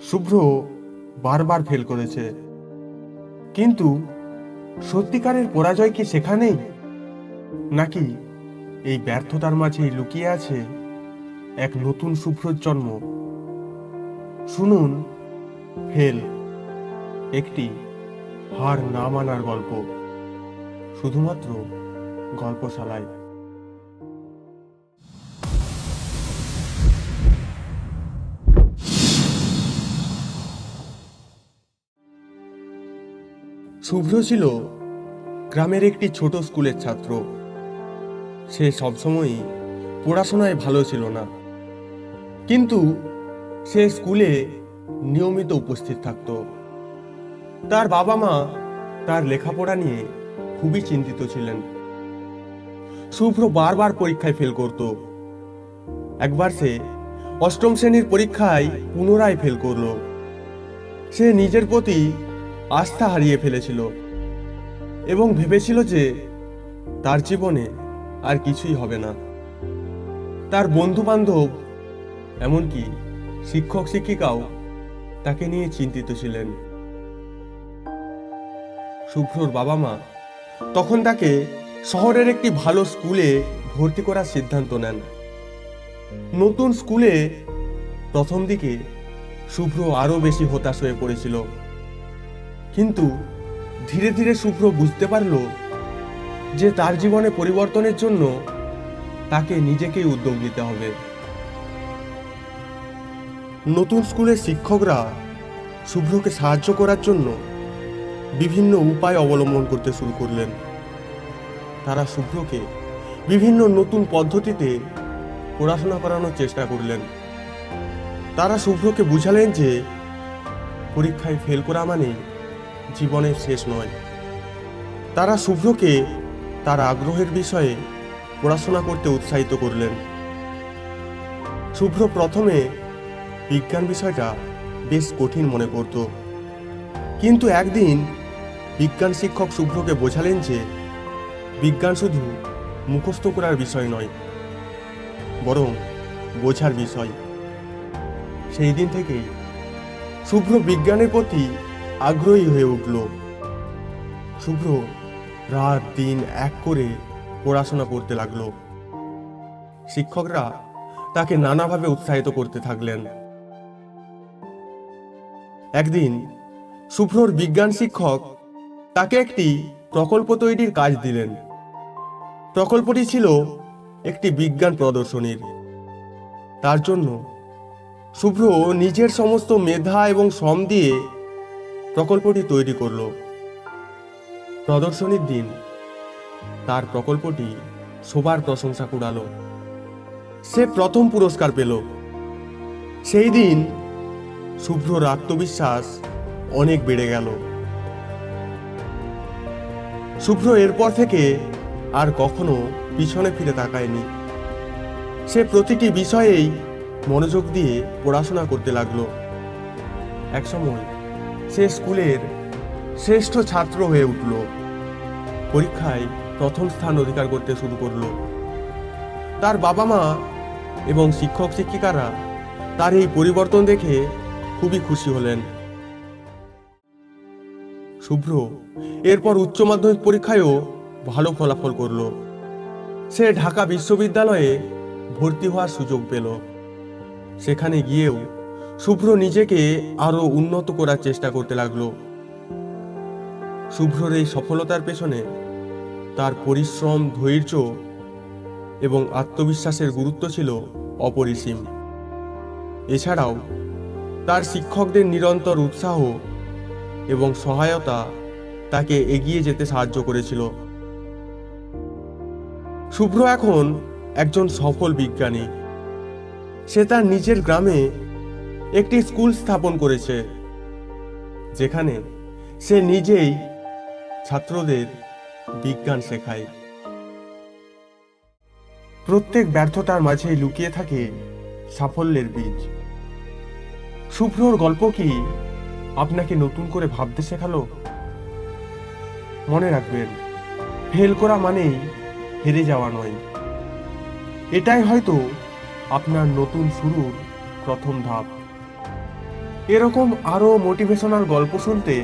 শুভ্র বারবার ফেল করেছে, কিন্তু সত্যিকারের পরাজয় কি সেখানেই, নাকি এই ব্যর্থতার মাঝেই লুকিয়ে আছে এক নতুন শুভ্রর জন্ম? শুনুন, ফেল, একটি হার না মানার গল্প, শুধুমাত্র গল্পশালায়। শুভ্র ছিল গ্রামের একটি ছোট স্কুলের ছাত্র। সে সবসময়ই পড়াশোনায় ভালো ছিল না, কিন্তু সে স্কুলে নিয়মিত উপস্থিত থাকত। তার বাবা মা তার লেখাপড়া নিয়ে খুবই চিন্তিত ছিলেন। শুভ্র বারবার পরীক্ষায় ফেল করত। একবার সে অষ্টম শ্রেণীর পরীক্ষায় পুনরায় ফেল করল। সে নিজের প্রতি আস্থা হারিয়ে ফেলেছিল এবং ভেবেছিল যে তার জীবনে আর কিছুই হবে না। তার বন্ধু বান্ধব, এমনকি শিক্ষক শিক্ষিকাও তাকে নিয়ে চিন্তিত ছিলেন। শুভ্রর বাবা মা তখন তাকে শহরের একটি ভালো স্কুলে ভর্তি করার সিদ্ধান্ত নেন। নতুন স্কুলে প্রথম দিকে শুভ্র আরো বেশি হতাশ হয়ে পড়েছিল, কিন্তু ধীরে ধীরে শুভ্র বুঝতে পারল যে তার জীবনে পরিবর্তনের জন্য তাকে নিজেকেই উদ্যোগ নিতে হবে। নতুন স্কুলের শিক্ষকরা শুভ্রকে সাহায্য করার জন্য বিভিন্ন উপায় অবলম্বন করতে শুরু করলেন। তারা শুভ্রকে বিভিন্ন নতুন পদ্ধতিতে পড়াশোনা করানোর চেষ্টা করলেন। তারা শুভ্রকে বুঝালেন যে পরীক্ষায় ফেল করা মানে জীবনের শেষ নয়। তারা শুভ্রকে তার আগ্রহের বিষয়ে পড়াশোনা করতে উৎসাহিত করলেন। শুভ্র প্রথমে বিজ্ঞান বিষয়টা বেশ কঠিন মনে করত, কিন্তু একদিন বিজ্ঞান শিক্ষক শুভ্রকে বোঝালেন যে বিজ্ঞান শুধু মুখস্থ করার বিষয় নয়, বরং বোঝার বিষয়। সেই দিন থেকেই শুভ্র বিজ্ঞানের প্রতি আগ্রহী হয়ে উঠল। শুভ্র রাত দিন এক করে পড়াশোনা করতে লাগলো। শিক্ষকরা তাকে নানাভাবে উৎসাহিত করতে থাকলেন। একদিন শুভ্রর বিজ্ঞান শিক্ষক তাকে একটি প্রকল্প তৈরির কাজ দিলেন। প্রকল্পটি ছিল একটি বিজ্ঞান প্রদর্শনীর। তার জন্য শুভ্র নিজের সমস্ত মেধা এবং শ্রম দিয়ে প্রকল্পটি তৈরি করল। প্রদর্শনীর দিন তার প্রকল্পটি সবার প্রশংসা কুড়ালো। সে প্রথম পুরস্কার পেল। সেই দিন শুভ্রর আত্মবিশ্বাস অনেক বেড়ে গেল। শুভ্র এরপর থেকে আর কখনো পিছনে ফিরে তাকায়নি। সে প্রতিটি বিষয়েই মনোযোগ দিয়ে পড়াশোনা করতে লাগলো। একসময় সে স্কুলের শ্রেষ্ঠ ছাত্র হয়ে উঠল। পরীক্ষায় প্রথম স্থান অধিকার করতে শুরু করলো। তার বাবা মা এবং শিক্ষক শিক্ষিকারা তার এই পরিবর্তন দেখে খুবই খুশি হলেন। শুভ্র এরপর উচ্চ মাধ্যমিক পরীক্ষায়ও ভালো ফলাফল করল। সে ঢাকা বিশ্ববিদ্যালয়ে ভর্তি হওয়ার সুযোগ পেল। সেখানে গিয়েও শুভ্র নিজেকে আরো উন্নত করার চেষ্টা করতে লাগলো। শুভ্রর এই সফলতার পেছনে তার পরিশ্রম, ধৈর্য এবং আত্মবিশ্বাসের গুরুত্ব ছিল অপরিসীম। এছাড়াও তার শিক্ষকদের নিরন্তর উৎসাহ এবং সহায়তা তাকে এগিয়ে যেতে সাহায্য করেছিল। শুভ্র এখন একজন সফল বিজ্ঞানী। সে তার নিজের গ্রামে একটি স্কুল স্থাপন করেছে, যেখানে সে নিজেই ছাত্রদের বিজ্ঞান শেখায়। প্রত্যেক ব্যর্থতার মাঝেই লুকিয়ে থাকে সাফল্যের বীজ। শুভ্রর গল্প কি আপনাকে নতুন করে ভাবতে শেখালো? মনে রাখবেন, ফেল করা মানেই হেরে যাওয়া নয়। এটাই হয়তো আপনার নতুন শুরুর প্রথম ধাপ। এরকম আরো মোটিভেশনাল গল্প শুনতে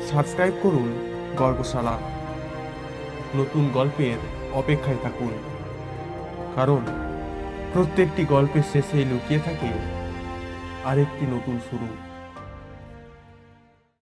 সাবস্ক্রাইব করুন গল্পশালা। নতুন গল্পের অপেক্ষায় থাকুন, কারণ প্রত্যেকটি গল্পের শেষে লুকিয়ে থাকে আরেকটি নতুন শুরু।